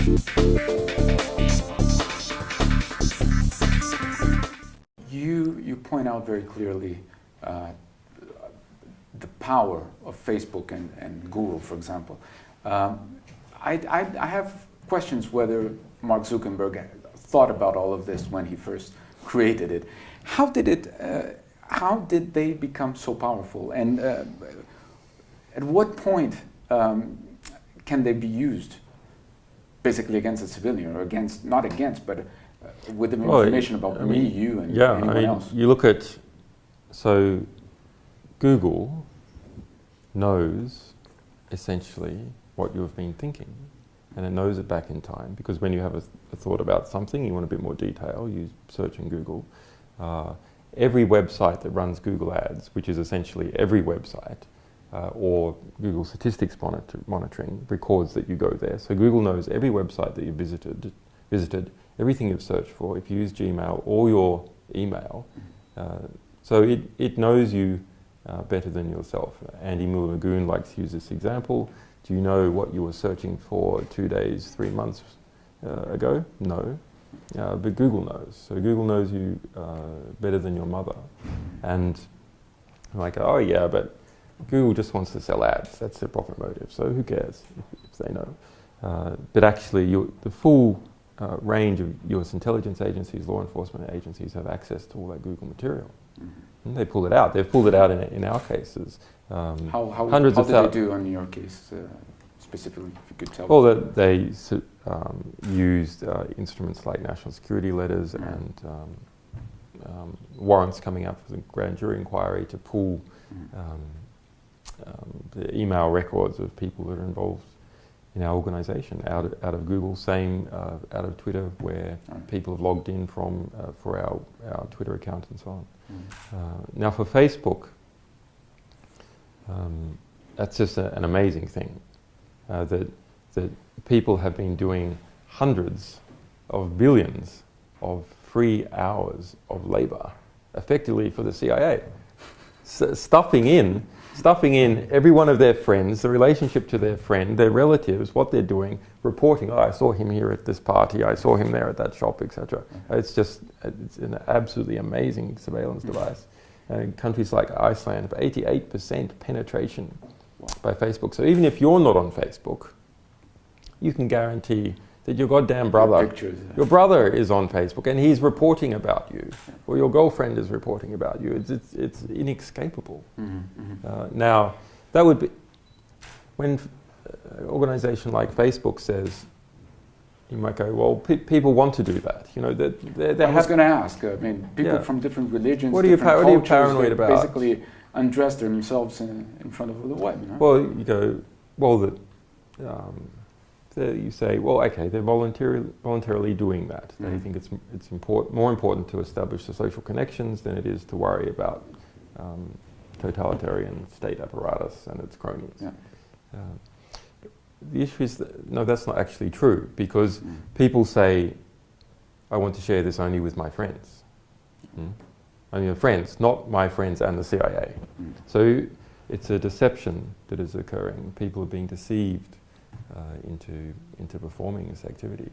You point out very clearly the power of Facebook and Google, for example. I have questions whether Mark Zuckerberg thought about all of this when he first created it. How did they become so powerful? And at what point can they be used, basically against a civilian, or against, not against, but with the information about me, you, and anyone else? You look at, so Google knows essentially what you've been thinking, and it knows it back in time, because when you have a thought about something, you want a bit more detail, you search in Google. Every website that runs Google Ads, which is essentially every website, or Google Statistics monitoring, records that you go there. So Google knows every website that you visited, everything you've searched for, if you use Gmail or your email. So it knows you better than yourself. Andy Muller-Magoon likes to use this example. Do you know what you were searching for 2 days, 3 months ago? No. But Google knows. So Google knows you better than your mother. And I'm like, oh yeah, but Google just wants to sell ads. That's their profit motive. So who cares if they know? But actually, the full range of US intelligence agencies, law enforcement agencies have access to all that Google material. And they pull it out. They've pulled it out in our cases. How did they do on your case specifically, if you could tell? Well, they used instruments like national security letters and warrants coming out for the grand jury inquiry to pull the email records of people that are involved in our organisation out of Google, same out of Twitter, where people have logged in from for our Twitter account and so on. Now for Facebook, that's just an amazing thing, that people have been doing hundreds of billions of free hours of labour, effectively for the CIA, stuffing in every one of their friends, the relationship to their friend, their relatives, what they're doing, reporting, oh, I saw him here at this party, I saw him there at that shop, etc. It's an absolutely amazing surveillance device. Countries like Iceland have 88% penetration by Facebook. So even if you're not on Facebook, you can guarantee that your goddamn brother, your brother is on Facebook and he's reporting about you, or your girlfriend is reporting about you. It's inescapable. Now, that would be, when an organisation like Facebook says, you might go, well, people want to do that. You know, I was going to ask. I mean, people from different religions, what are you paranoid about? Basically, undress themselves in front of the web. You know? Well, you go, well, you say, well, okay, they're voluntarily doing that. They think it's more important to establish the social connections than it is to worry about totalitarian state apparatus and its cronies. The issue is that, no, that's not actually true, because people say, I want to share this only with my friends. Only the friends, not my friends and the CIA. So it's a deception that is occurring. People are being deceived into performing this activity.